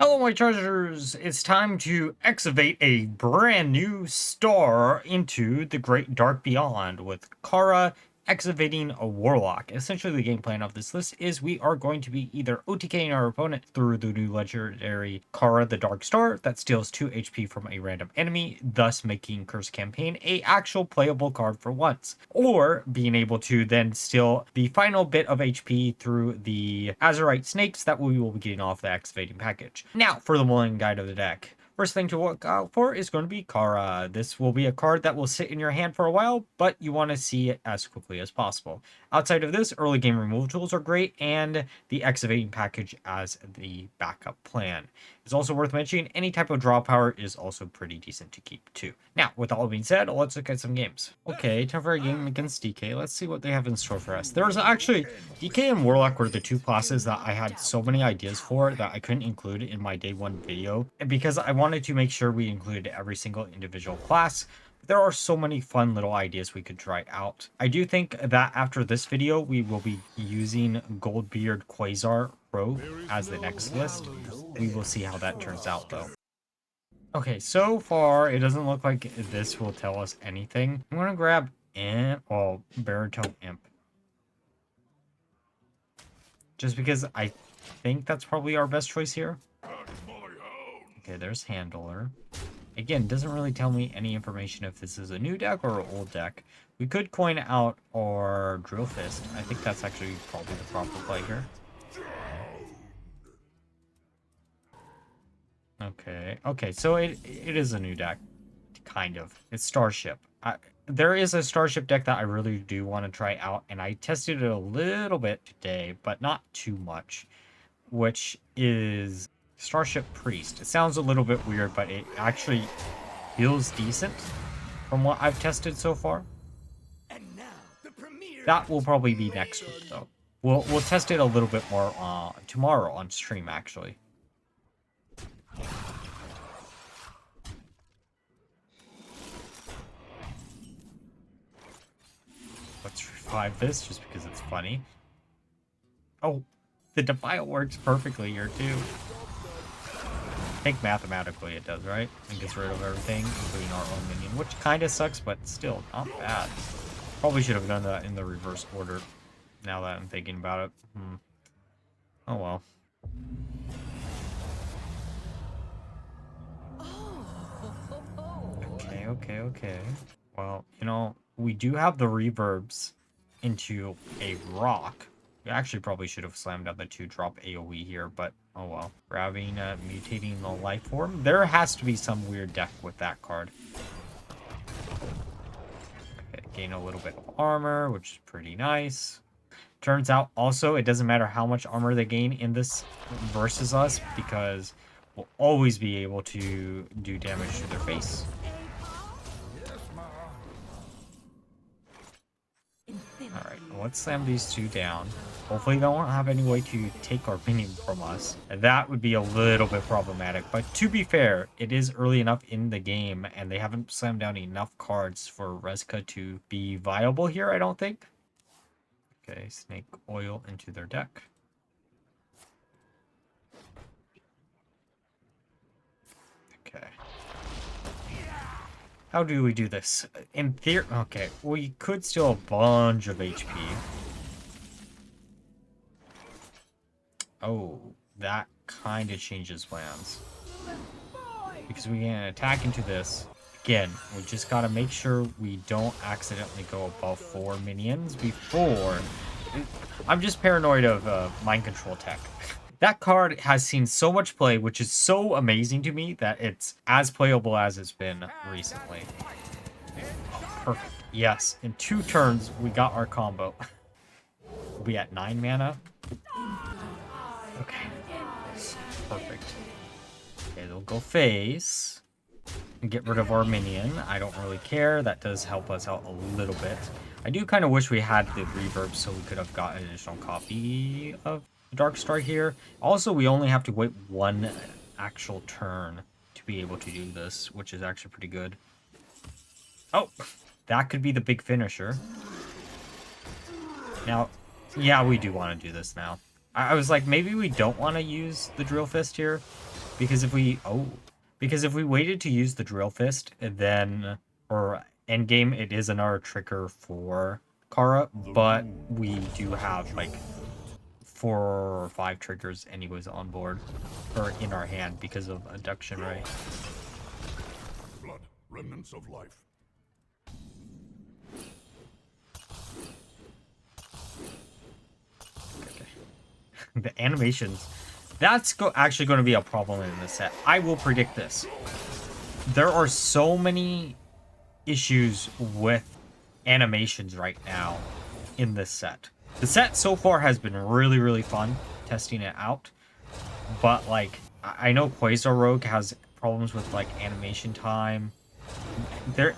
Hello, my treasures! It's time to excavate a brand new star into the Great Dark Beyond with Kara excavating a Warlock. Essentially, the game plan of this list is we are going to be either OTKing our opponent through the new legendary Kara the Dark Star that steals 2 HP from a random enemy, thus making Curse Campaign a actual playable card for once, or being able to then steal the final bit of HP through the Azerite snakes that we will be getting off the excavating package. Now, for the Mulligan guide of the deck. First thing to look out for is going to be Kara. This will be a card that will sit in your hand for a while, but you want to see it as quickly as possible. Outside of this, early game removal tools are great, and the excavating package as the backup plan. It's also worth mentioning any type of draw power is also pretty decent to keep too. Now, with all being said, let's look at some games. Okay, time for a game against DK. Let's see what they have in store for us. There's actually DK and Warlock were the two classes that I had so many ideas for that I couldn't include in my day one video, because I wanted to make sure we included every single individual class. There are so many fun little ideas we could try out. I do think that after this video, we will be using Goldbeard Quasar Rogue as the next list. We will see how that turns out though. Okay, so far it doesn't look like this will tell us anything. I'm gonna grab Baritone Imp. Just because I think that's probably our best choice here. Okay, there's Handler. Again, doesn't really tell me any information if this is a new deck or an old deck. We could coin out our Drill Fist. I think that's actually probably the proper play here. Okay, so it is a new deck, kind of. It's Starship. There is a Starship deck that I really do want to try out, and I tested it a little bit today, but not too much, which is Starship Priest. It sounds a little bit weird, but it actually feels decent from what I've tested so far. That will probably be next week, though. We'll test it a little bit more tomorrow on stream, actually. Let's revive this just because it's funny. Oh, the Defile works perfectly here, too. I think mathematically it does, right? It gets rid of everything, including our own minion, which kind of sucks, but still not bad. Probably should have done that in the reverse order, now that I'm thinking about it. Oh well. Okay. Well, you know, we do have the reverbs into a rock. We actually probably should have slammed down the 2-drop AoE here, but oh well. Grabbing, mutating the life form. There has to be some weird deck with that card. Okay, gain a little bit of armor, which is pretty nice. Turns out also it doesn't matter how much armor they gain in this versus us, because we'll always be able to do damage to their face. Alright, let's slam these two down. Hopefully they won't have any way to take our minion from us. That would be a little bit problematic. But to be fair, it is early enough in the game, and they haven't slammed down enough cards for Rezka to be viable here, I don't think. Okay, Snake Oil into their deck. Okay. How do we do this? In theory, okay, we could steal a bunch of HP. Oh, that kind of changes plans. Because we can attack into this. Again, we just gotta make sure we don't accidentally go above 4 minions before... I'm just paranoid of mind control tech. That card has seen so much play, which is so amazing to me that it's as playable as it's been recently. Perfect. Yes, in 2 turns, we got our combo. We'll be at 9 mana. Okay. Perfect. Okay, they'll go face. And get rid of our minion. I don't really care. That does help us out a little bit. I do kind of wish we had the reverb so we could have got an additional copy of Dark Star here. Also, we only have to wait 1 actual turn to be able to do this, which is actually pretty good. Oh, that could be the big finisher. Now, yeah, we do want to do this now. I was like, maybe we don't want to use the Drill Fist here, Because if we waited to use the Drill Fist, then or endgame, it is another trigger for Kara, but we do have like 4 or 5 triggers anyways on board or in our hand because of Abduction Ray. Blood, remnants of life. The animations, that's actually going to be a problem in this set. I will predict this. There are so many issues with animations right now in this set. The set so far has been really, really fun testing it out. But, like, I know Quasar Rogue has problems with, like, animation time.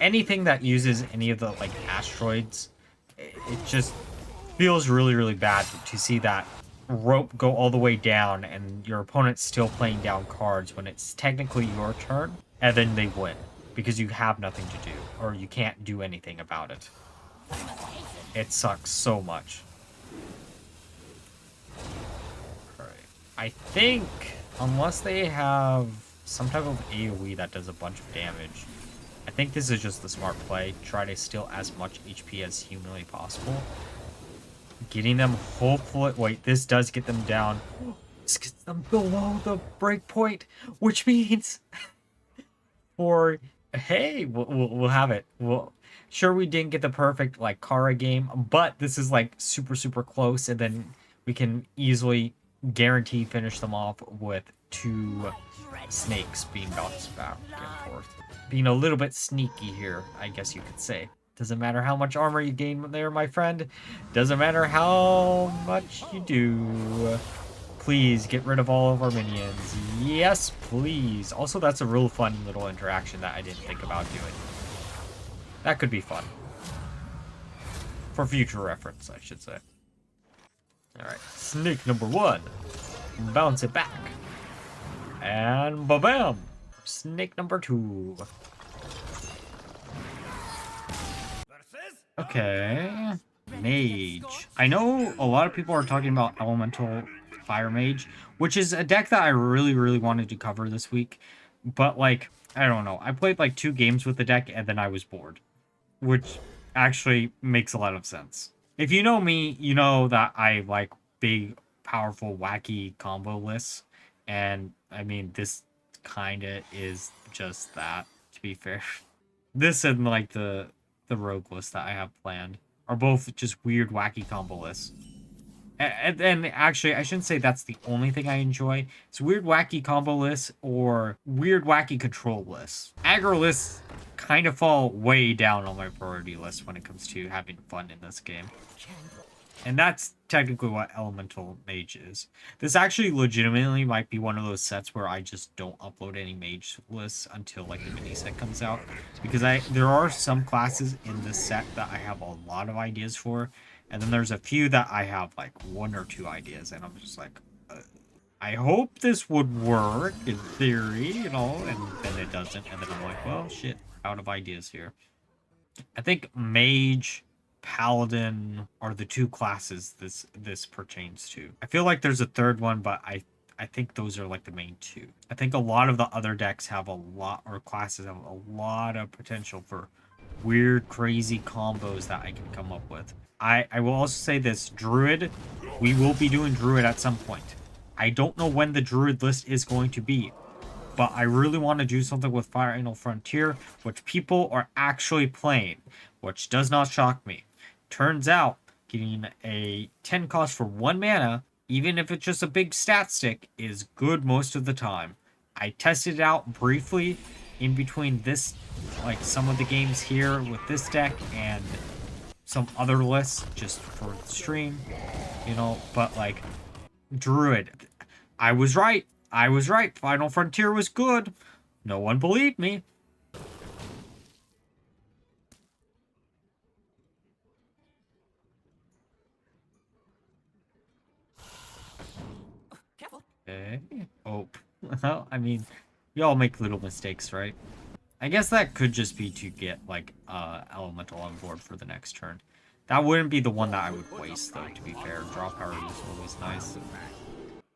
Anything that uses any of the, like, asteroids, it just feels really, really bad to see that rope go all the way down and your opponent's still playing down cards when it's technically your turn, and then they win because you have nothing to do or you can't do anything about it. It sucks so much. Alright. I think unless they have some type of AoE that does a bunch of damage, I think this is just the smart play. Try to steal as much HP as humanly possible. Getting them, hopefully... Wait, this does get them down. This gets them below the breakpoint, which means... or, hey, we'll have it. Sure, we didn't get the perfect, like, Kara game, but this is, like, super, super close, and then we can easily guarantee finish them off with 2 snakes being bounced back and forth. Being a little bit sneaky here, I guess you could say. Doesn't matter how much armor you gain there, my friend. Doesn't matter how much you do. Please get rid of all of our minions. Yes, please. Also, that's a real fun little interaction that I didn't think about doing. That could be fun. For future reference, I should say. Alright, snake number 1. Bounce it back. And ba-bam! Snake number 2. Okay. Mage. I know a lot of people are talking about Elemental Fire Mage, which is a deck that I really, really wanted to cover this week. But, like, I don't know. I played, like, 2 games with the deck, and then I was bored. Which actually makes a lot of sense. If you know me, you know that I like big, powerful, wacky combo lists. And, I mean, this kind of is just that, to be fair. This and, like, the rogue list that I have planned are both just weird, wacky combo lists. And actually, I shouldn't say that's the only thing I enjoy. It's weird, wacky combo lists or weird, wacky control lists. Aggro lists kind of fall way down on my priority list when it comes to having fun in this game. And that's technically what Elemental Mage is. This actually legitimately might be one of those sets where I just don't upload any Mage lists until like the mini set comes out. Because there are some classes in this set that I have a lot of ideas for. And then there's a few that I have like 1 or 2 ideas. And I'm just like, I hope this would work in theory, you know, and then it doesn't. And then I'm like, well, shit, out of ideas here. I think Mage, Paladin are the 2 classes this pertains to. I feel like there's a third one, but I think those are like the main 2. I think a lot of the other decks have a lot, or classes have a lot of potential for weird, crazy combos that I can come up with. I will also say this, Druid, we will be doing Druid at some point. I don't know when the Druid list is going to be, but I really want to do something with Final Frontier, which people are actually playing, which does not shock me. Turns out, getting a 10 cost for 1 mana, even if it's just a big stat stick, is good most of the time. I tested it out briefly in between this, like some of the games here with this deck and some other lists just for the stream, you know, but like Druid, I was right. Final Frontier was good. No one believed me. Okay. Oh. Well, I mean, y'all make little mistakes, right? I guess that could just be to get, like, Elemental on board for the next turn. That wouldn't be the one that I would waste, though, to be fair. Draw power is always nice.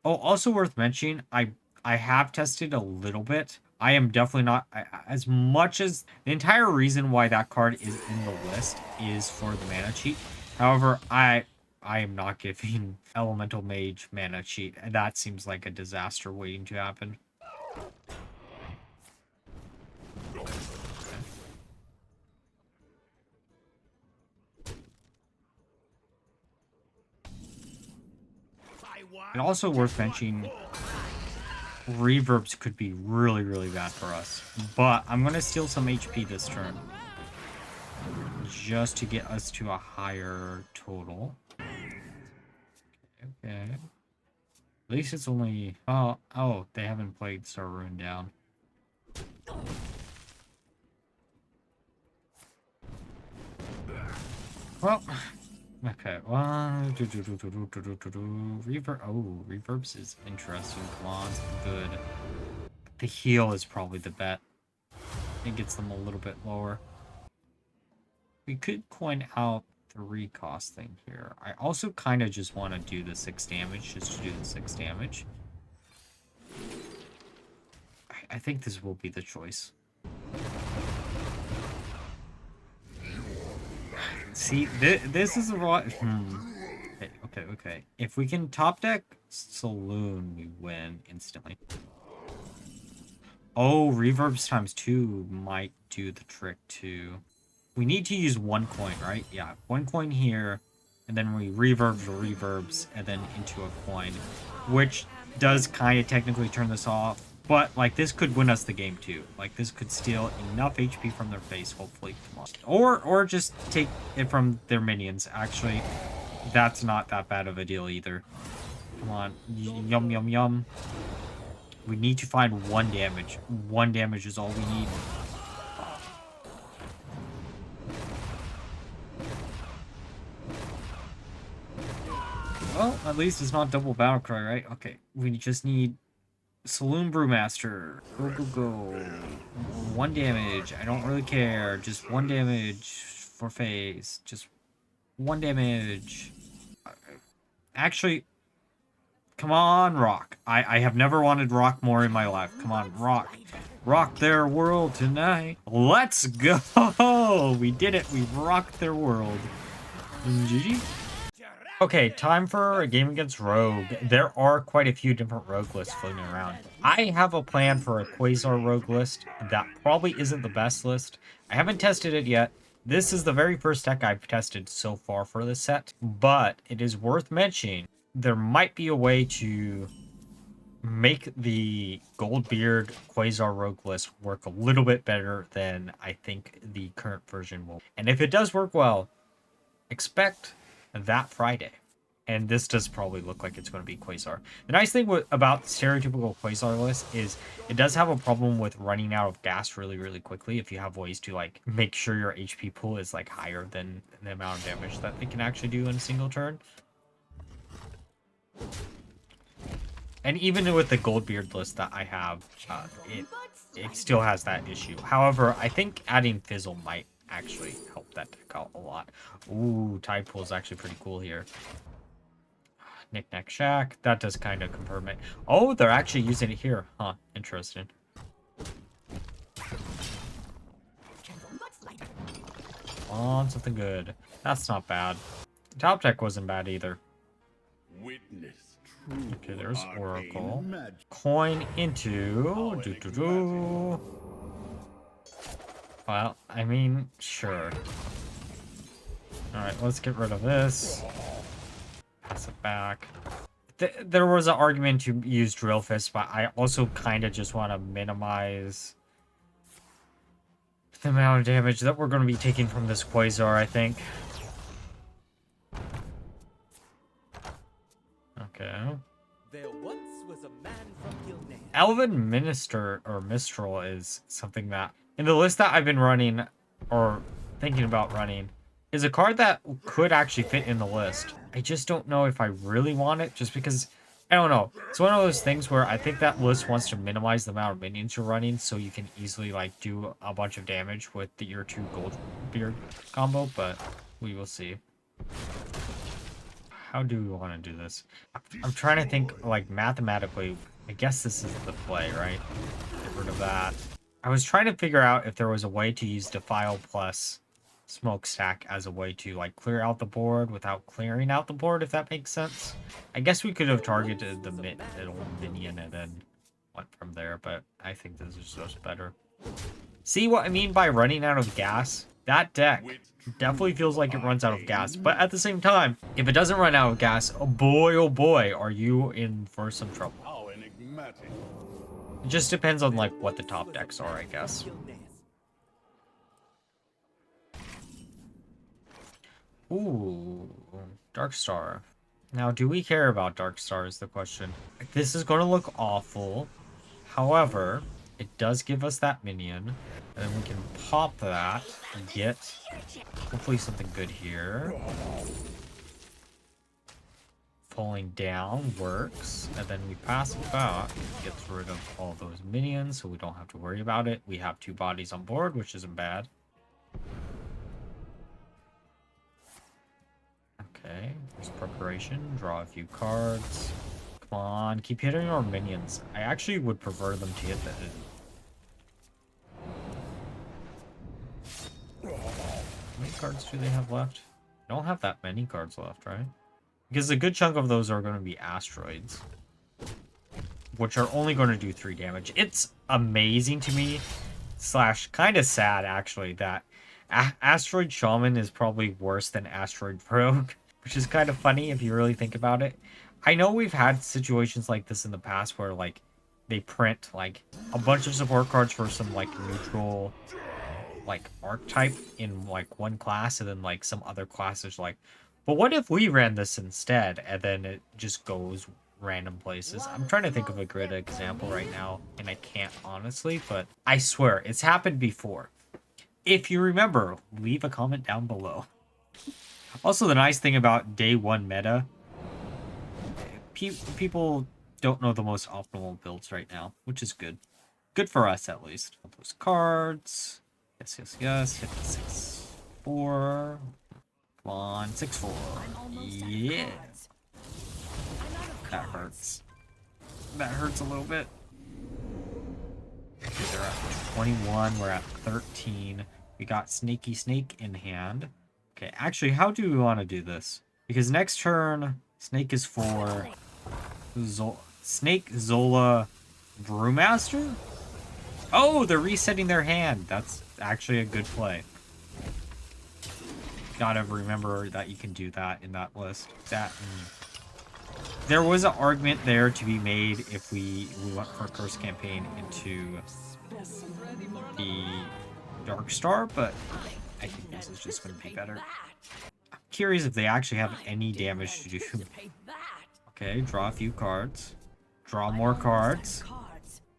Oh, also worth mentioning, I I have tested a little bit. I am definitely not as much as the entire reason why that card is in the list is for the mana cheat. However, I am not giving Elemental Mage mana cheat, and that seems like a disaster waiting to happen. And also worth mentioning, reverbs could be really, really bad for us. But I'm going to steal some HP this turn, just to get us to a higher total. Okay. At least it's only... Oh, they haven't played Star Rune down. Well... Okay, reverb. Oh, reverbs is interesting. Come on, good. The heal is probably the bet. It gets them a little bit lower. We could coin out the recost thing here. I also kind of just want to do the 6 damage, just to do the 6 damage. I think this will be the choice. See, this is a lot. Okay. If we can top deck Saloon, we win instantly. Oh, reverbs times 2 might do the trick too. We need to use 1 coin, right? Yeah, 1 coin here, and then we reverbs, and then into a coin, which does kind of technically turn this off. But, like, this could win us the game, too. Like, this could steal enough HP from their face, hopefully. Come on. Or just take it from their minions. Actually, that's not that bad of a deal, either. Come on. Yum. We need to find 1 damage. 1 damage is all we need. Well, at least it's not double battle cry, right? Okay, we just need... Saloon Brewmaster. Go. 1 damage. I don't really care. Just 1 damage for face. Just 1 damage. Actually, come on, Rock. I have never wanted Rock more in my life. Come on, Rock. Rock their world tonight. Let's go. We did it. We rocked their world. GG. Okay, time for a game against Rogue. There are quite a few different Rogue lists floating around. I have a plan for a Quasar Rogue list. That probably isn't the best list. I haven't tested it yet. This is the very first deck I've tested so far for this set, but it is worth mentioning there might be a way to make the Goldbeard Quasar Rogue list work a little bit better than I think the current version will. And if it does work well, expect that Friday. And this does probably look like it's going to be Quasar. The nice thing about stereotypical Quasar list is it does have a problem with running out of gas really, really quickly if you have ways to, like, make sure your HP pool is, like, higher than the amount of damage that they can actually do in a single turn. And even with the Goldbeard list that I have, it still has that issue. However, I think adding Fizzle might actually help that deck out a lot. Ooh, Tide Pool is actually pretty cool here. Knick-Knack Shack. That does kind of confirm it. Oh, they're actually using it here. Huh, interesting. On something good. That's not bad. Top deck wasn't bad either. Okay, there's Oracle. Coin into... Well, I mean, sure. Alright, let's get rid of this. Pass it back. There was an argument to use Drill Fist, but I also kind of just want to minimize the amount of damage that we're going to be taking from this Quasar, I think. Okay. There once was a man from Gildan. Elven Minister, or Mistral, is something that, in the list that I've been running, or thinking about running, is a card that could actually fit in the list. I just don't know if I really want it, just because, I don't know. It's one of those things where I think that list wants to minimize the amount of minions you're running, so you can easily, like, do a bunch of damage with your 2 Goldbeard combo, but we will see. How do we want to do this? I'm trying to think, like, mathematically, I guess this is the play, right? Get rid of that. I was trying to figure out if there was a way to use Defile plus Smokestack as a way to like clear out the board without clearing out the board, if that makes sense. I guess we could have targeted the middle minion and then went from there, but I think this is just better. See what I mean by running out of gas? That deck definitely feels like it runs out of gas, but at the same time, if it doesn't run out of gas, oh boy, are you in for some trouble. How enigmatic. It just depends on like what the top decks are, I guess. Ooh, Dark Star. Now, do we care about Dark Star is the question. This is going to look awful. However, it does give us that minion. And then we can pop that and get hopefully something good here. Pulling down works. And then we pass it back. Gets rid of all those minions so we don't have to worry about it. We have 2 bodies on board, which isn't bad. Okay, there's preparation. Draw a few cards. Come on, keep hitting our minions. I actually would prefer them to hit the... How many cards do they have left? They don't have that many cards left, right? Because a good chunk of those are going to be asteroids, which are only going to do 3 damage. It's amazing to me, slash kind of sad actually, that Asteroid Shaman is probably worse than Asteroid Rogue, which is kind of funny if you really think about it. I know we've had situations like this in the past where like they print like a bunch of support cards for some like neutral like archetype in like one class, and then like some other classes like, but what if we ran this instead, and then it just goes random places. I'm trying to think of a good example right now, and I can't honestly, but I swear it's happened before. If you remember, leave a comment down below. Also, the nice thing about day 1 meta, people don't know the most optimal builds right now, which is good. Good for us, at least. Those cards. Yes. Hit the 6-4. Come on, 6-4. Yeah. That hurts. That hurts a little bit. Okay, they're at 21. We're at 13. We got Snaky Snake in hand. Okay, actually, how do we want to do this? Because next turn, Snake is for Snake Zola Brewmaster? Oh, they're resetting their hand. That's actually a good play. Gotta remember that you can do that in that list. There was an argument there to be made if we went for a Curse Campaign into the Dark Star, but I think this is just going to be better. I'm curious if they actually have any damage to do. Okay, draw a few cards. Draw more cards.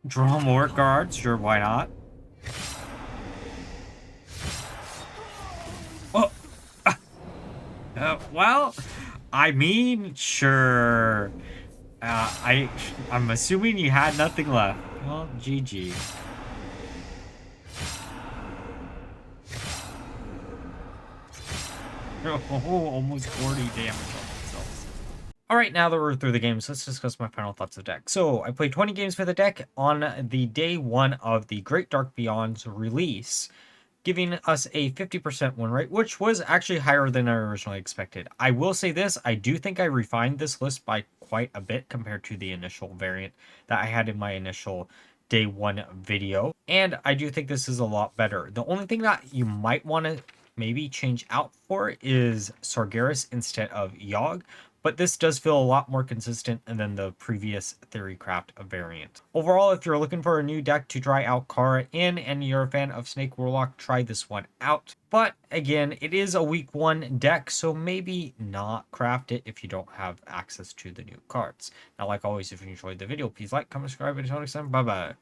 Draw more cards. Sure, why not? Oh! Well, I mean, sure. I'm assuming you had nothing left. Well, GG. Oh, almost 40 damage on themselves. Alright, now that we're through the games, let's discuss my final thoughts of the deck. So, I played 20 games for the deck on the day 1 of the Great Dark Beyond's release, giving us a 50% win rate, which was actually higher than I originally expected. I will say this, I do think I refined this list by quite a bit compared to the initial variant that I had in my initial day 1 video, and I do think this is a lot better. The only thing that you might want to maybe change out for is Sargeras instead of Yogg, but this does feel a lot more consistent than the previous Theorycraft variant. Overall, if you're looking for a new deck to try out Kara in and you're a fan of Snake Warlock, try this one out. But again, it is a week 1 deck, so maybe not craft it if you don't have access to the new cards. Now, like always, if you enjoyed the video, please like, comment, subscribe, and until next time, bye-bye.